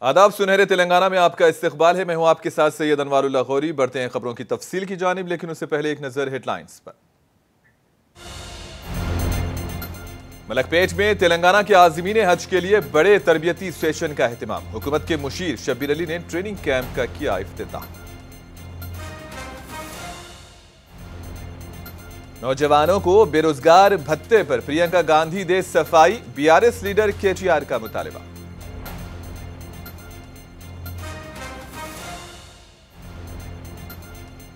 आदाब, सुनहरे तेलंगाना में आपका इस्तकबाल है। मैं हूं आपके साथ सैयद अनवारुल्लाह गौरी। बढ़ते हैं खबरों की तफसील की जानिब, लेकिन उससे पहले एक नजर हेडलाइंस पर। मलकपेट में तेलंगाना के आज़मीन हज के लिए बड़े तरबियती सेशन का एहतमाम। हुकूमत के मुशीर शब्बीर अली ने ट्रेनिंग कैंप का किया इफ्तिताह। नौजवानों को बेरोजगार भत्ते पर प्रियंका गांधी दे सफाई, बीआरएस लीडर केटीआर का मुतालबा।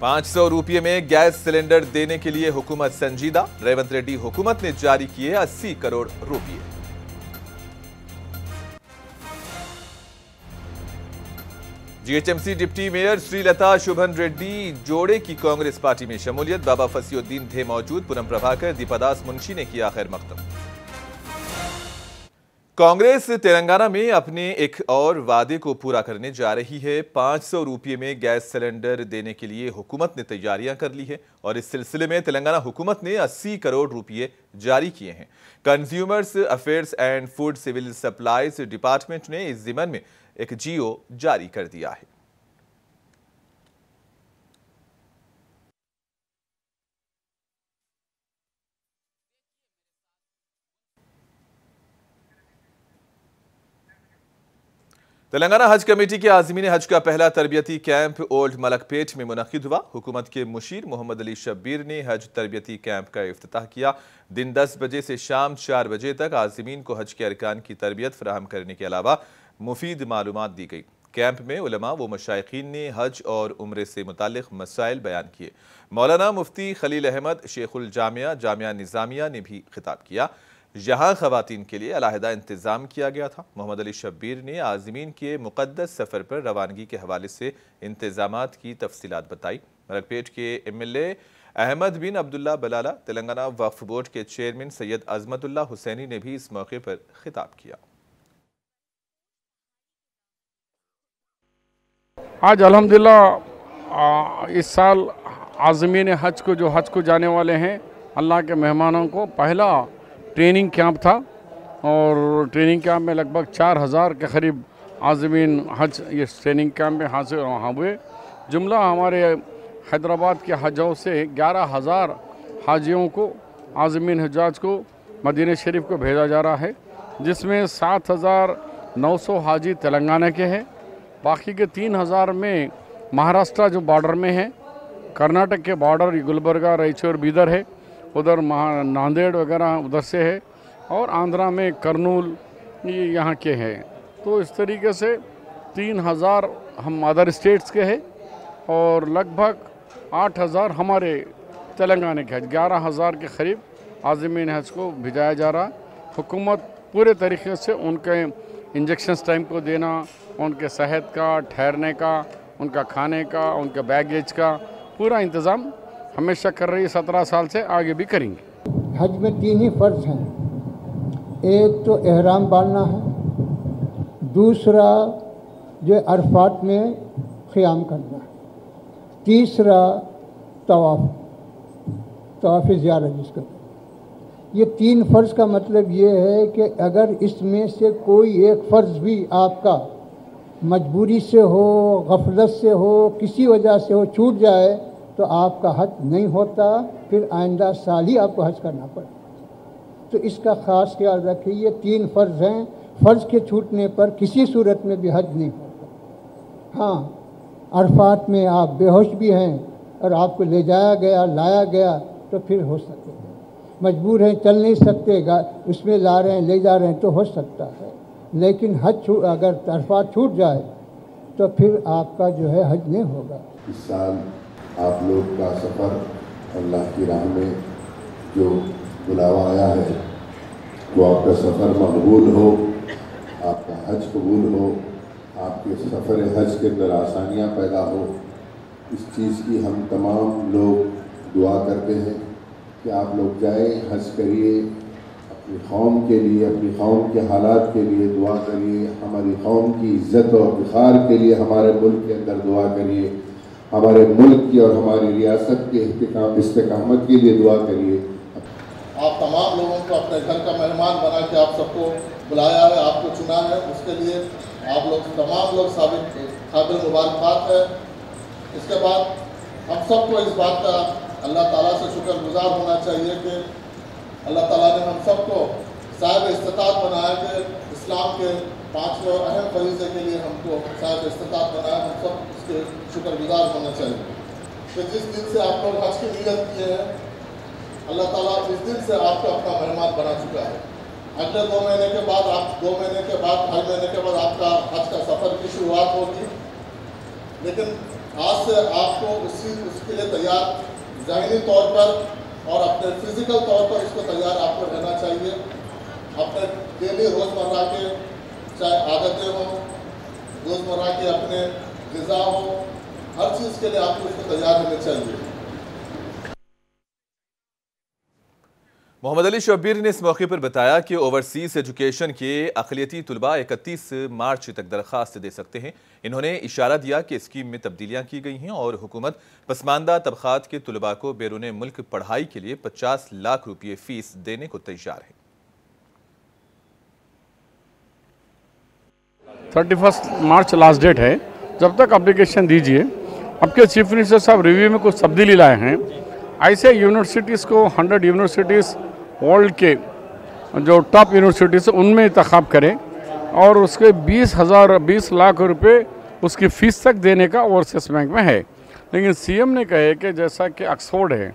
₹500 में गैस सिलेंडर देने के लिए हुकूमत संजीदा। रेवंत रेड्डी हुकूमत ने जारी किए 80 करोड़ रुपये। GHMC deputy mayor Srilatha Shobhan Reddy जोड़े की कांग्रेस पार्टी में शमूलियत। बाबा फसीउद्दीन थे मौजूद। पूनम प्रभाकर, दीपादास मुंशी ने किया खैर मकदम। कांग्रेस तेलंगाना में अपने एक और वादे को पूरा करने जा रही है। ₹500 में गैस सिलेंडर देने के लिए हुकूमत ने तैयारियां कर ली है और इस सिलसिले में तेलंगाना हुकूमत ने 80 करोड़ रुपये जारी किए हैं। Consumers affairs and food civil supplies department ने इस जिम्मन में एक जीओ जारी कर दिया है। तेलंगाना हज कमेटी के आज़मीन हज का पहला तरबियती कैंप ओल्ड मलकपेट में मुनक्किद हुआ। हुकूमत के मुशीर मोहम्मद अली शब्बीर ने हज तरबियती कैंप का इफ्तिताह किया। दिन 10 बजे से शाम 4 बजे तक आज़मीन को हज के अरकान की तरबियत फराहम करने के अलावा मुफीद मालूमात दी गई। कैंप में उलमा व मशाइखीन ने हज और उम्रे से मुताल्लिक मसाइल बयान किए। मौलाना मुफ्ती खलील अहमद शेखुल जामिया जामिया निज़ामिया ने भी खिताब किया। यहाँ खवातीन के लिए अलहदा इंतज़ाम किया गया था। मोहम्मद अली शब्बीर ने आज़मीन के मुक़द्दस सफ़र पर रवानगी के हवाले से इंतज़ामात की तफसीलात बताई। मलकपेट के MLA अहमद बिन अब्दुल्ला बलाला, तेलंगाना वक्फ बोर्ड के चेयरमैन सैयद अज़मतुल्लाह हुसैनी ने भी इस मौके पर खिताब किया। आज अल्हम्दुलिल्लाह इस साल आज़मीन हज को जाने वाले हैं, अल्लाह के मेहमानों को पहला ट्रेनिंग कैंप था और ट्रेनिंग कैंप में लगभग 4000 के करीब आज़मीन हज इस ट्रेनिंग कैंप में हासिल हुए। जुमला हमारे हैदराबाद के हजों से 11000 हाजियों को आज़मीन हजाज को मदीना शरीफ को भेजा जा रहा है, जिसमें 7900 हाजी तेलंगाना के हैं। बाकी के 3000 में महाराष्ट्र जो बॉर्डर में है, कर्नाटक के बॉर्डर गुलबर्गा, रायचूर, बीदर है, उधर नांदेड़ वगैरह उधर से है, और आंध्रा में कर्नूल ये यहाँ के हैं। तो इस तरीके से 3000 हम अदर स्टेट्स के हैं और लगभग 8000 हमारे तेलंगाना के हैं। 11000 के करीब आज़मीन हज को भिजाया जा रहा। हुकूमत पूरे तरीके से उनके इंजेक्शंस टाइम को देना, उनके सेहत का, ठहरने का, उनका खाने का, उनका बैगेज का पूरा इंतज़ाम हमेशा कर रही है। 17 साल से आगे भी करेंगे। हज में 3 ही फ़र्ज़ हैं। एक तो एहराम बांधना है, दूसरा जो अरफात में क़ियाम करना है, तीसरा तवाफ़ ज़ियारत जिसका। ये 3 फ़र्ज़ का मतलब ये है कि अगर इसमें से कोई एक फ़र्ज़ भी आपका मजबूरी से हो, गफलत से हो, किसी वजह से हो, छूट जाए तो आपका हज नहीं होता, फिर आइंदा साल ही आपको हज करना पड़े। तो इसका ख़ास ख्याल रखिए। ये 3 फ़र्ज़ हैं, फ़र्ज़ के छूटने पर किसी सूरत में भी हज नहीं होता। हाँ, अरफात में आप बेहोश भी हैं और आपको ले जाया गया, लाया गया तो फिर हो सकता है। मजबूर हैं, चल नहीं सकते, उसमें ला रहे हैं, ले जा रहे हैं तो हो सकता है। लेकिन हज अगर अरफात छूट जाए तो फिर आपका जो है हज नहीं होगा। इस साल आप लोग का सफ़र अल्लाह की राह में जो बुलावा आया है वो आपका सफ़र मकबूल हो, आपका हज कबूल हो, आपके सफ़र हज के अंदर आसानियाँ पैदा हो। इस चीज़ की हम तमाम लोग दुआ करते हैं कि आप लोग जाएँ, हज करिए, अपनी कौम के लिए, अपनी कौम के हालात के लिए दुआ करिए, हमारी कौम की इज़्ज़त और इफ़्तिखार के लिए हमारे मुल्क के अंदर दुआ करिए, हमारे मुल्क की और हमारी रियासत के इस्तेकामत के लिए दुआ करिए। आप तमाम लोगों को अपने घर का मेहमान बना के आप सबको बुलाया है, आपको चुना है, उसके लिए आप लोग तमाम लोग काबिल मुबारकबाद है। इसके बाद हम सबको इस बात का अल्लाह ताला से शुक्रगुजार होना चाहिए कि अल्लाह ताला ने हम सबको साहिब इस्तिताअत बनाया कि इस्लाम के 5 अहम फरीज़े के लिए हमको साहिब इस्तिताअत बनाया। हम सब इसके शुक्रगुजार होना चाहिए कि जिस दिन से आप लोग हज की नीयत किए हैं, अल्लाह ताला इस दिन से आपको अपना मेहमान बना चुका है। अगले 2 महीने के बाद 2 महीने के बाद 2.5 महीने के बाद आपका हज का सफ़र की शुरुआत होगी। लेकिन आज से आपको उसके लिए तैयार ज़हनी तौर पर और अपने फिज़िकल तौर पर इसको तैयार आपको रहना चाहिए। अपने डेली रोज़मर्रा के चाहे आदतें हों, रोज़मर्रा के अपने ग़िज़ा हो, हर चीज़ के लिए आपको इसको तैयार रहना चाहिए। मोहम्मद अली शब्बीर ने इस मौके पर बताया कि ओवरसीज एजुकेशन के अक़लियती तुलबा 31 मार्च तक दरख्वास्त दे सकते हैं। इन्होंने इशारा दिया कि स्कीम में तब्दीलियां की गई हैं और हुकूमत पसमानदा तबक़ात के तुलबा को बैरून मुल्क पढ़ाई के लिए 50 लाख रुपये फीस देने को तैयार है। 31 मार्च लास्ट डेट है। जब तक एप्लीकेशन दीजिए। अब के चीफ मिनिस्टर साहब रिव्यू में कुछ तब्दीली लाए हैं। ऐसे यूनिवर्सिटीज़ को 100 यूनिवर्सिटीज़ वर्ल्ड के जो टॉप यूनिवर्सिटीज़ उनमें इंतखाब करें और उसके 20 लाख रुपए उसकी फ़ीस तक देने का ओवरसीज बैंक में है। लेकिन सीएम ने कहे कि जैसा कि ऑक्सफोर्ड है,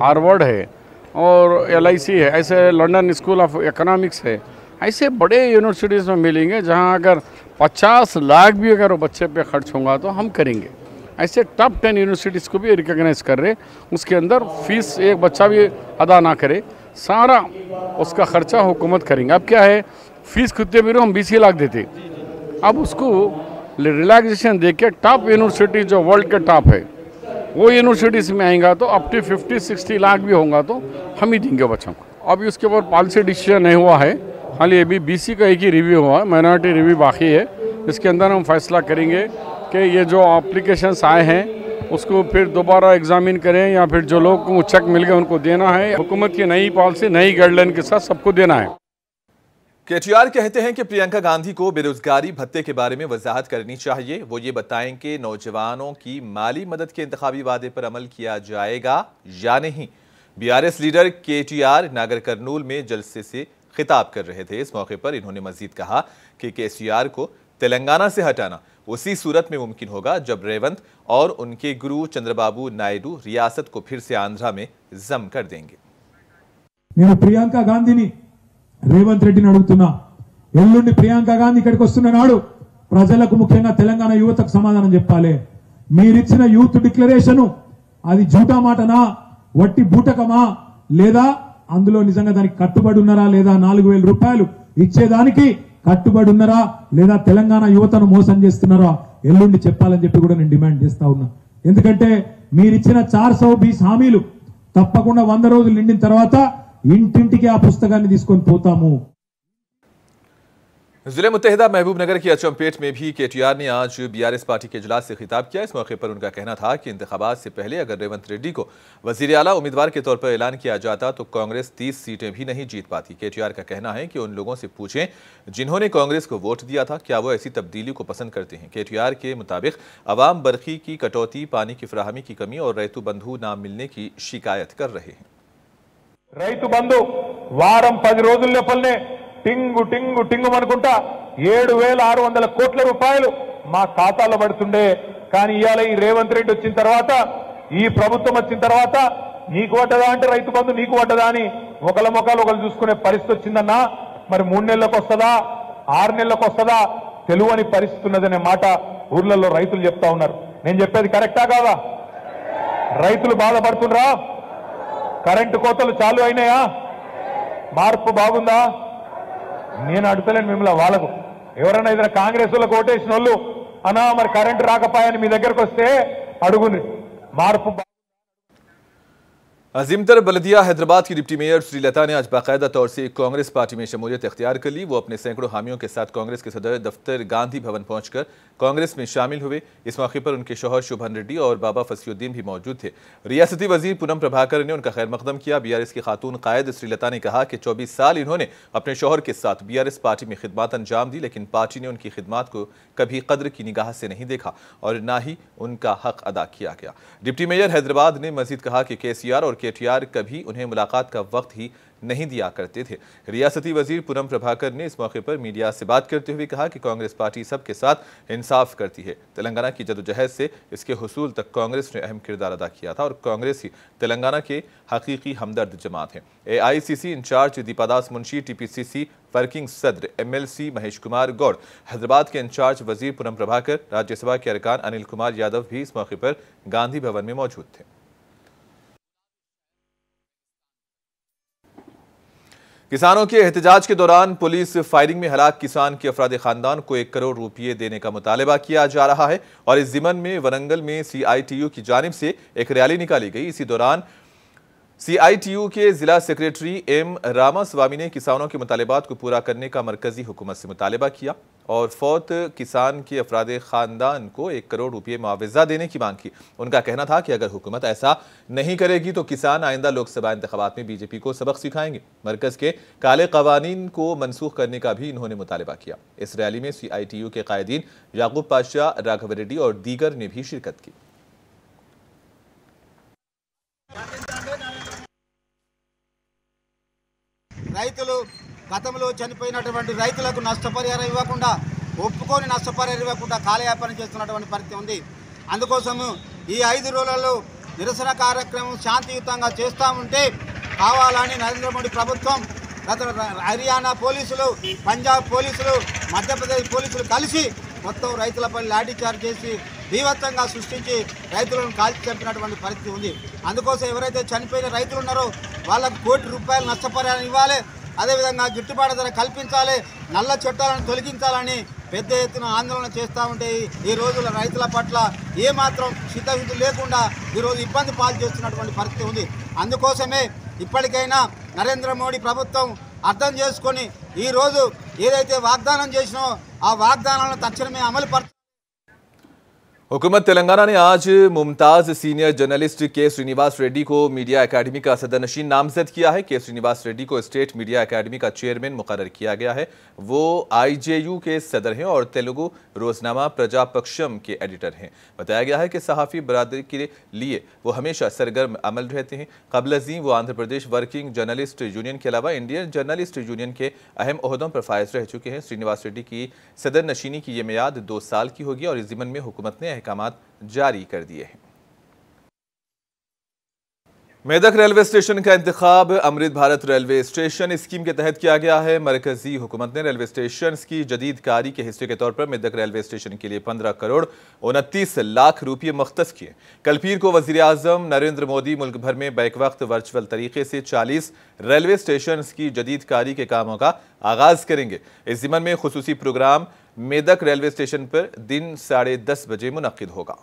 हार्वर्ड है और LIC है, ऐसे लंदन स्कूल ऑफ इकोनॉमिक्स है, ऐसे बड़े यूनिवर्सिटीज़ में मिलेंगे जहां अगर 50 लाख भी अगर वो बच्चे पे खर्च होगा तो हम करेंगे। ऐसे टॉप 10 यूनिवर्सिटीज़ को भी रिकॉग्नाइज कर रहे, उसके अंदर फीस एक बच्चा भी अदा ना करे, सारा उसका खर्चा हुकूमत करेंगे। अब क्या है, फीस कितने भी हम 20 लाख देते, अब उसको रिलैक्सेशन दे के टॉप यूनिवर्सिटी जो वर्ल्ड के टॉप है वो यूनिवर्सिटीज़ में आएगा तो अप टू 50-60 लाख भी होगा तो हम ही देंगे बच्चों को। अभी उसके ऊपर पॉलिसी डिसीजन नहीं हुआ है, खाली अभी BC का एक ही रिव्यू हुआ है, माइनॉरिटी रिव्यू बाकी है। इसके अंदर हम फैसला करेंगे कि ये जो एप्लीकेशंस आए हैं उसको फिर दोबारा एग्जामिन करें या फिर जो लोग को चेक मिल गया उनको देना है। हुकूमत की नई पॉलिसी नई गाइडलाइन के साथ सबको देना है। KTR कहते हैं कि प्रियंका गांधी को बेरोजगारी भत्ते के बारे में वजाहत करनी चाहिए। वो ये बताएं कि नौजवानों की माली मदद के इंतखाबी वादे पर अमल किया जाएगा या नहीं। BRS लीडर KTR नागर कर्नूल में जलसे से खिताब कर रहे थे। इस मौके पर इन्होंने मजीद कहा कि KCR को तेलंगाना से हटाना उसी सूरत में मुमकिन होगा जब रेवंत और उनके गुरु चंद्रबाबू नायडू रियासत को फिर से आंध्रा में जम कर देंगे। నేను ప్రియాంక గాంధీని రేవంత్ రెడ్డిని అడుగుతున్నా, ఎల్లుండి ప్రియాంక గాంధీ ఇక్కడికి వస్తున్న నాడు ప్రజలకు ముఖ్యంగా తెలంగాణ యువతకు సమాధానం చెప్పాలి. మీరిచ్చిన యూత్ డిక్లరేషన్ అది జూటా మాటనా, వట్టి బూటకమా, లేదా అందులో నిజంగా దానికి కట్టుబడి ఉన్నారా లేదా, 4000 రూపాయలు ఇచ్చేదానికి కట్టుబడి ఉన్నారా లేదా తెలంగాణ యువతను మోసం చేస్తున్నారా ఎల్లుండి చెప్పాలని చెప్పి కూడా నేను డిమాండ్ చేస్తా ఉన్నా. ఎందుకంటే మీరిచ్చిన 420 హామీలు తప్పకుండా 100 రోజులు నిండిన తర్వాత ఇంటింటికి ఆ పుస్తకాన్ని తీసుకొని పోతాము। जिले मुत्तहिदा महबूबनगर की अचमपेट में भी KTR ने आज BRS पार्टी के इजलास से खिताब किया। इस मौके पर उनका कहना था कि इंतखाबात से पहले अगर रेवंत रेड्डी को वजीर आला उम्मीदवार के तौर पर ऐलान किया जाता तो कांग्रेस 30 सीटें भी नहीं जीत पाती। KTR का कहना है कि उन लोगों से पूछें जिन्होंने कांग्रेस को वोट दिया था, क्या वो ऐसी तब्दीली को पसंद करते हैं। KTR के मुताबिक अवाम बरखी की कटौती, पानी की फराहमी की कमी और रैतु बंधु ना मिलने की शिकायत कर रहे हैं। రైతు బంధు వారం 10 రోజుల లోపలనే టింగు టింగు టింగు అనుకుంటా 7600 కోట్ల రూపాయలు మా ఖాతాలో పడుతుండే. కానీ ఇయాల ఈ రేవంత్ రెడ్డి వచ్చిన తర్వాత, ఈ ప్రభుత్వం వచ్చిన తర్వాత నీకు వడ్డదా అంటే రైతు బంధు నీకు వడ్డదా అని ఒకళ్ళ మొక్కలు ఒకళ్ళు చూసుకునే పరిస్థితి వచ్చిందన్నా. మరి 3 నెలలకు వస్తుందా 6 నెలలకు వస్తుందా తెలువని పరిస్థితి ఉన్నదనే మాట ఊర్లలో రైతులు చెప్తా ఉన్నారు. నేను చెప్పేది కరెక్టా కాదా? రైతులు బాధపడుతుండ్రా? కరెంటు కోతలు చాలు అయినాయా? మార్పు బాగుందా? నేను అడుగుతలేను మిమ్మల్ని, వాళ్ళకు ఎవరైనా ఏదైనా కాంగ్రెస్ వాళ్ళకు ఓటేసిన వాళ్ళు అన్నా మరి కరెంటు రాకపోయాని మీ దగ్గరకు వస్తే అడుగుని మార్పు। अजीमतर बल्दिया हैदराबाद की डिप्टी मेयर श्रीलता ने आज बाकायदा तौर से कांग्रेस पार्टी में शमूलियत इख्तियार कर ली। वो अपने सैकड़ों हामियों के साथ कांग्रेस के सदर दफ्तर गांधी भवन पहुंचकर कांग्रेस में शामिल हुए। इस मौके पर उनके शौहर शुभन रेड्डी और बाबा फसीउद्दीन भी मौजूद थे। रियासती वजीर पूनम प्रभाकर ने उनका खैर मकदम किया। BRS की खातून कायद श्रीलता ने कहा कि 24 साल इन्होंने अपने शौहर के साथ BRS पार्टी में खिदमत अंजाम दी, लेकिन पार्टी ने उनकी खिदमत को कभी कद्र की निगाह से नहीं देखा और ना ही उनका हक अदा किया गया। डिप्टी मेयर हैदराबाद ने मजीद कहा कि KCR और KTR कभी उन्हें मुलाकात का वक्त ही नहीं दिया करते थे। रियासती वजीर पूनम प्रभाकर ने इस मौके पर मीडिया से बात करते हुए कहा कि कांग्रेस पार्टी सबके साथ इंसाफ करती है। तेलंगाना की जदोजहद से इसके हुसूल तक कांग्रेस ने अहम किरदार अदा किया था और कांग्रेस ही तेलंगाना के हकीकी हमदर्द जमात हैं। AICC incharge Deepadas Munshi, TPCC working सदर MLC महेश कुमार गौड़, हैदराबाद के इंचार्ज वजीर पूनम प्रभाकर, राज्यसभा के अरकान अनिल कुमार यादव भी इस मौके पर गांधी भवन में मौजूद थे। किसानों के एहतजाज के दौरान पुलिस फायरिंग में हलाक किसान के अफराद खानदान को 1 करोड़ रुपये देने का मुतालबा किया जा रहा है और इस जिमन में वरंगल में CITU की जानिब से एक रैली निकाली गई। इसी दौरान CITU के जिला सेक्रेटरी M रामास्वामी ने किसानों के मुतालबात को पूरा करने का मरकजी हुकूमत से मुतालबा किया और फौत किसान के अफराद खानदान को 1 करोड़ रुपये मुआवजा देने की मांग की। उनका कहना था कि अगर हुकूमत ऐसा नहीं करेगी तो किसान आइंदा लोकसभा इंतखाबात में BJP को सबक सिखाएंगे। मरकज के काले कवानीन को मनसूख करने का भी इन्होंने मुतालबा किया। इस रैली में CITU के कायदीन याकूब पाशा, राघव रेड्डी और दीगर ने भी शिरकत की। రైతులు గతంలో చనిపోయినటువంటి రైతులకు నష్టపరిహారం ఇవ్వకుండా ఒప్పుకొని నష్టపరిహారం ఇవ్వకుండా కాలయాపన చేస్తున్నటువంటి పరిస్థితి ఉంది. అందుకోసము ఈ 5 రోజులలో నిరసన కార్యక్రమం శాంతియుతంగా చేస్తూ ఉంటే కావాలని నరేంద్ర మోడీ ప్రభుత్వం గత హర్యానా పోలీసులు, పంజాబ్ పోలీసులు, మధ్యప్రదేశ్ పోలీసులు కలిసి మొత్తం రైతులపై లాఠీ చార్జ్ చేసి తీవ్రంగా సృష్టించి రైతులను కాల్చి చంపినటువంటి పరిస్థితి ఉంది. అందుకోసం ఎవరైతే చనిపోయిన రైతులు ఉన్నారో వాళ్ళకు ₹1 కోటి నష్టపరిహారం ఇవ్వాలి, అదేవిధంగా గిట్టుబాటు ధర కల్పించాలి, నల్ల చట్టాలను తొలగించాలని పెద్ద ఎత్తున ఆందోళన చేస్తూ ఉంటే ఈ రోజుల రైతుల పట్ల ఏమాత్రం చిత్తశుద్ధి లేకుండా ఈరోజు ఇబ్బంది పాలు చేస్తున్నటువంటి పరిస్థితి ఉంది. అందుకోసమే ఇప్పటికైనా నరేంద్ర మోడీ ప్రభుత్వం అర్థం చేసుకొని ఈరోజు ఏదైతే వాగ్దానం చేసినో ఆ వాగ్దానాలను తక్షణమే అమలు हुकूमत तेलंगाना ने आज मुमताज सीनियर जर्नलिस्ट के श्रीनिवास रेड्डी को मीडिया एकेडमी का सदरनशीन नामजद किया है। के श्रीनिवास रेड्डी को स्टेट मीडिया एकेडमी का चेयरमैन मुकर्रर किया गया है। वो IJU के सदर हैं और तेलुगु रोजनामा प्रजापक्षम के एडिटर हैं। बताया गया है कि सहाफ़ी बरादरी के लिए वो हमेशा सरगर्म अमल रहते हैं। कबल अज़ीं वो Andhra Pradesh working journalist union के अलावा इंडियन जर्नलिस्ट यूनियन के अहम ओहदों पर फायज रह चुके हैं। श्रीनिवास रेड्डी की सदर नशीनी की ये मियाद 2 साल की होगी और इस ज़िमन में हुकूमत ने अहकामात जारी कर दिए हैं। मेदक रेलवे स्टेशन का इंतखाब Amrit Bharat railway station scheme के तहत किया गया है। मरकजी हुकूमत ने रेलवे स्टेशन की जदीद कारी के हिस्से के तौर पर मेदक रेलवे स्टेशन के लिए 15 करोड़ 29 लाख रुपये मुख्तस किए। कल पीर को वज़ीर आज़म नरेंद्र मोदी मुल्क भर में बैक वक्त वर्चुअल तरीके से 40 रेलवे स्टेशन की जदीद कारी के कामों का आगाज करेंगे। इस ज़िमन में खुसूसी प्रोग्राम मेदक रेलवे स्टेशन पर दिन 10:30 बजे मुनक्किद होगा।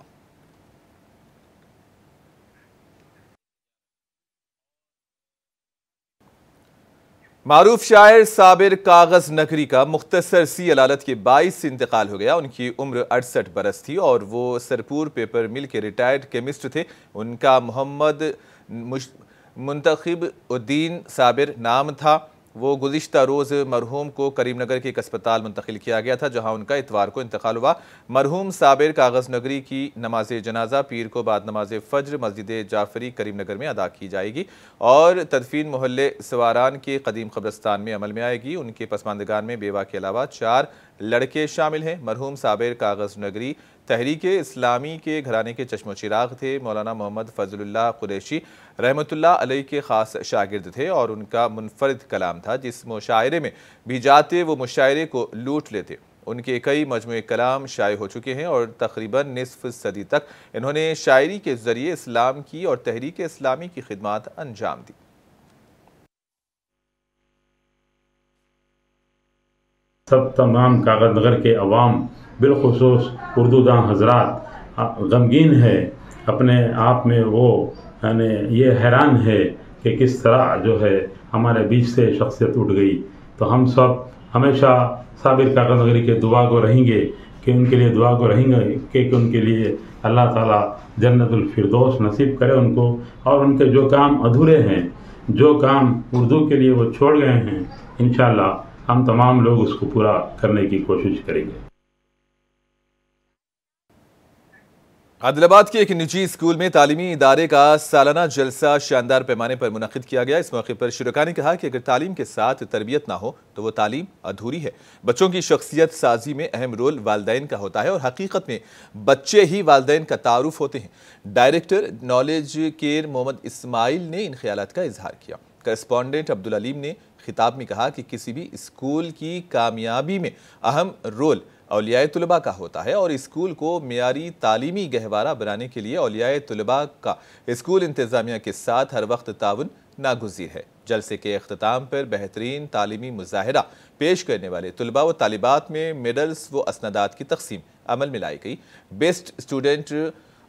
मारूफ शायर साबिर कागज नगरी का मुख्तसर सी अदालत के 22 से इंतकाल हो गया। उनकी उम्र 68 बरस थी और वो सरपुर पेपर मिल के रिटायर्ड केमिस्ट थे। उनका मोहम्मद मुंतखिब उद्दीन साबिर नाम था। वो गुज़िश्ता रोज़ मरहूम को करीमनगर के एक अस्पताल मुंतकिल किया गया था, जहां उनका इतवार को इंतकाल हुआ। मरहूम साबिर कागज नगरी की नमाज जनाजा पीर को बाद नमाज फ़ज्र मस्जिद जाफरी करीमनगर में अदा की जाएगी और तदफीन मोहल्ले सवारान के कदीम कब्रस्तान में अमल में आएगी। उनके पसमानदगान में बेवा के अलावा 4 लड़के शामिल हैं। मरहूम साबिर कागज नगरी तहरीक इस्लामी के घराने के चश्मो चिराग थे। मौलाना मोहम्मद फजलुल्लाह कुरैशी रहमतुल्लाह अलैह के ख़ास शागिर्द थे और उनका मुनफरिद कलाम था। जिस मुशायरे में भी जाते वो मुशायरे को लूट लेते। उनके कई मजमूए कलाम शाये हो चुके हैं और तकरीबन निसफ सदी तक इन्होंने शायरी के ज़रिए इस्लाम की और तहरीक इस्लामी की खिदमत अंजाम दी। सब तमाम कागज नगर के अवाम बिलखुसूस उर्दूदां हजरात गमगीन है। अपने आप में वो यानी ये हैरान है कि किस तरह जो है हमारे बीच से शख्सियत उठ गई। तो हम सब हमेशा साबिर कागज़ नगरी के दुआ को रहेंगे कि उनके लिए दुआ को रहेंगे कि उनके लिए अल्लाह ताला जन्नतुल फिरदौस नसीब करे उनको, और उनके जो काम अधूरे हैं, जो काम उर्दू के लिए वो छोड़ गए हैं, इंशाअल्लाह हम तमाम लोग उसको पूरा करने की कोशिश करेंगे। आदिलाबाद के एक निजी स्कूल में तालीमी इदारे का सालाना जलसा शानदार पैमाने पर मुनक़िद किया गया। इस मौके पर शुरका ने कहा कि अगर तालीम के साथ तरबियत ना हो तो वो तालीम अधूरी है। बच्चों की शख्सियत साजी में अहम रोल वालिदैन का होता है और हकीकत में बच्चे ही वालिदैन का तारुफ होते हैं। Director knowledge care Mohammed Ismail ने इन ख्यालात का इजहार किया। करस्पॉन्डेंट अब्दुल अलीम ने खिताब में कहा कि किसी भी स्कूल की कामयाबी में अहम रोल औलियाए तुलबा का होता है और स्कूल को मियारी तालीमी गहवारा बनाने के लिए औलियाए तुलबा का स्कूल इंतजामिया के साथ हर वक्त ताउन नागुज़ीर है। जलसे के अख्ताम पर बेहतरीन तालीमी मुजाहिरा पेश करने वाले तुलबा व तालिबात में मेडल्स व असनदात की तकसीम अमल में लाई गई। Best student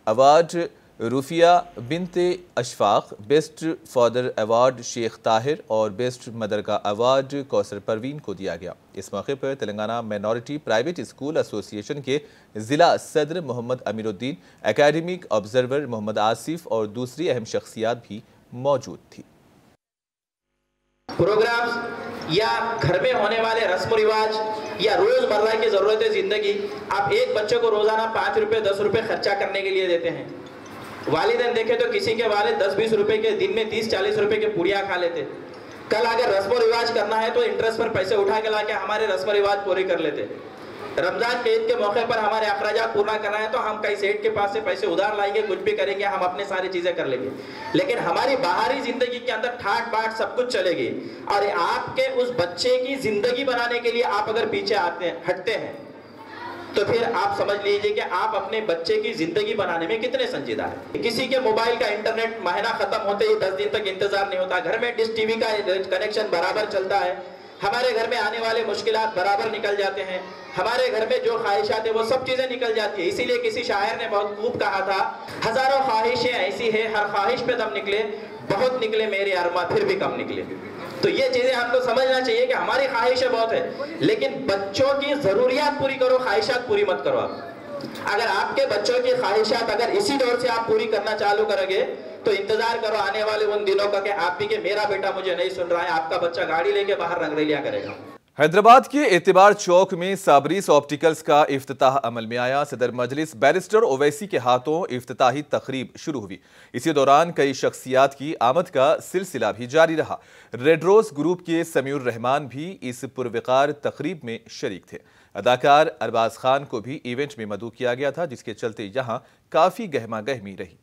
award Rufia Binte Ashfaq, best father award Sheikh Tahir और बेस्ट मदर का अवार्ड कौसर परवीन को दिया गया। इस मौके पर Telangana minority private school association के ज़िला सदर मोहम्मद अमीरुद्दीन, एकेडमिक ऑब्जर्वर मोहम्मद आसिफ और दूसरी अहम शख्सियात भी मौजूद थी। प्रोग्राम्स या घर में होने वाले रस्म रिवाज या रोजमर्रा की ज़रूरतें ज़िंदगी, आप एक बच्चे को रोजाना 5 रुपये 10 रुपये खर्चा करने के लिए देते हैं। वालिदैन देखे तो किसी के वालिद 10-20 रुपए के दिन में 30-40 रुपए के पूड़ियाँ खा लेते। कल अगर रस्म रिवाज करना है तो इंटरेस्ट पर पैसे उठा के ला के हमारे रस्म रिवाज पूरी कर लेते। रमजान के ईद के मौके पर हमारे अखराजात पूरा करना है तो हम कई सेठ के पास से पैसे उधार लाएंगे, कुछ भी करेंगे, हम अपने सारी चीजें कर लेंगे। लेकिन हमारी बाहरी जिंदगी के अंदर ठाट बाट सब कुछ चलेगी और आपके उस बच्चे की जिंदगी बनाने के लिए आप अगर पीछे हटते हैं तो फिर आप समझ लीजिए कि आप अपने बच्चे की जिंदगी बनाने में कितने संजीदा है। किसी के मोबाइल का इंटरनेट महीना खत्म होते ही 10 दिन तक इंतजार नहीं होता, घर में डिश टीवी का कनेक्शन बराबर चलता है, हमारे घर में आने वाले मुश्किलात बराबर निकल जाते हैं, हमारे घर में जो ख्वाहिशात है वो सब चीजें निकल जाती है। इसीलिए किसी शायर ने बहुत खूब कहा था, हजारों ख्वाहिशें ऐसी है हर ख्वाहिश पे दम निकले, बहुत निकले मेरे अरमा फिर भी कम निकले। तो ये चीजें हमको समझना चाहिए कि हमारी ख्वाहिशें बहुत है, लेकिन बच्चों की जरूरियात पूरी करो, ख्वाहिशात पूरी मत करो। आप अगर आपके बच्चों की ख्वाहिशात अगर इसी दौर से आप पूरी करना चालू करोगे तो इंतजार करो आने वाले उन दिनों का कि आप भी कि मेरा बेटा मुझे नहीं सुन रहा है, आपका बच्चा गाड़ी लेके बाहर रंगरेलिया करेगा। हैदराबाद के एतबार चौक में साबरीस ऑप्टिकल्स का इफ्तिताह अमल में आया। सदर मजलिस बैरिस्टर ओवैसी के हाथों इफ्तिताही तकरीब शुरू हुई। इसी दौरान कई शख्सियात की आमद का सिलसिला भी जारी रहा। रेड रोज ग्रुप के समीउर रहमान भी इस पुरवकार तकरीब में शरीक थे। अदाकार अरबाज खान को भी इवेंट में मदऊ किया गया था, जिसके चलते यहाँ काफी गहमा गहमी रही।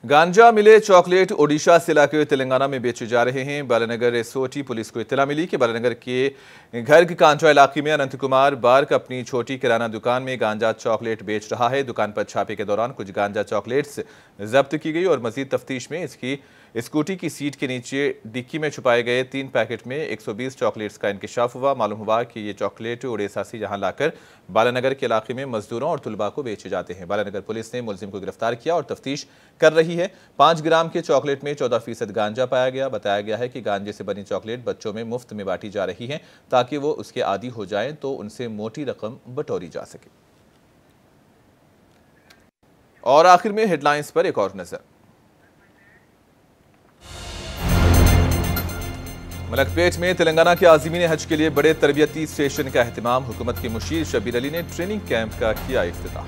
गांजा मिले चॉकलेट ओडिशा से लाकर तेलंगाना में बेचे जा रहे हैं। बालानगर एसओटी पुलिस को इत्तला मिली कि बालानगर के घर के कांचा इलाके में अनंत कुमार बार्क अपनी छोटी किराना दुकान में गांजा चॉकलेट बेच रहा है। दुकान पर छापे के दौरान कुछ गांजा चॉकलेट्स जब्त की गई और मजीद तफ्तीश में इसकी स्कूटी की सीट के नीचे डिक्की में छुपाए गए 3 पैकेट में 120 चॉकलेट्स का इंकशाफ हुआ। मालूम हुआ कि ये चॉकलेट उड़ीसा से यहाँ लाकर बालानगर के इलाके में मजदूरों और तुलबा को बेचे जाते हैं। बालानगर पुलिस ने मुलजिम को गिरफ्तार किया और तफ्तीश कर रही है। 5 ग्राम के चॉकलेट में 14% गांजा पाया गया। बताया गया है कि गांजे से बनी चॉकलेट बच्चों में मुफ्त में बांटी जा रही है ताकि वो उसके आदी हो जाएं तो उनसे मोटी रकम बटोरी जा सके। और आखिर में हेडलाइंस पर एक और नजर। मलकपेट में तेलंगाना के आज़मीन हज के लिए बड़े तरबियती स्टेशन का एहतमाम। हुकूमत के मुशीर शब्बीर अली ने ट्रेनिंग कैंप का किया इफ्तिताह।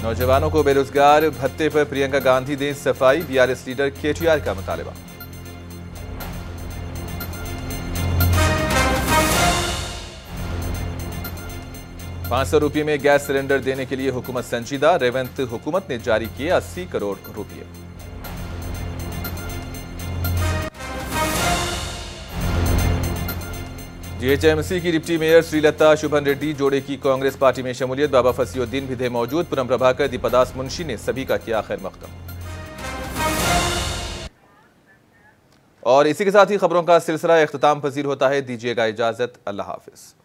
नौजवानों को बेरोजगार भत्ते पर प्रियंका गांधी दें सफाई, बीआरएस लीडर केटीआर का मुतालबा। ₹500 में गैस सिलेंडर देने के लिए हुकूमत संजीदा। रेवंत हुकूमत ने जारी किए 80 करोड़ रुपए। जीएचएमसी की डिप्टी मेयर श्रीलता शुभन रेड्डी जोड़े की कांग्रेस पार्टी में शमूलियत। बाबा फसीउद्दीन भी थे मौजूद। पूनम प्रभाकर, दीपादास मुंशी ने सभी का किया खैर मकदम। और इसी के साथ ही खबरों का सिलसिला इख्तिताम पजीर होता है। दीजिएगा इजाजत। अल्लाह हाफिज।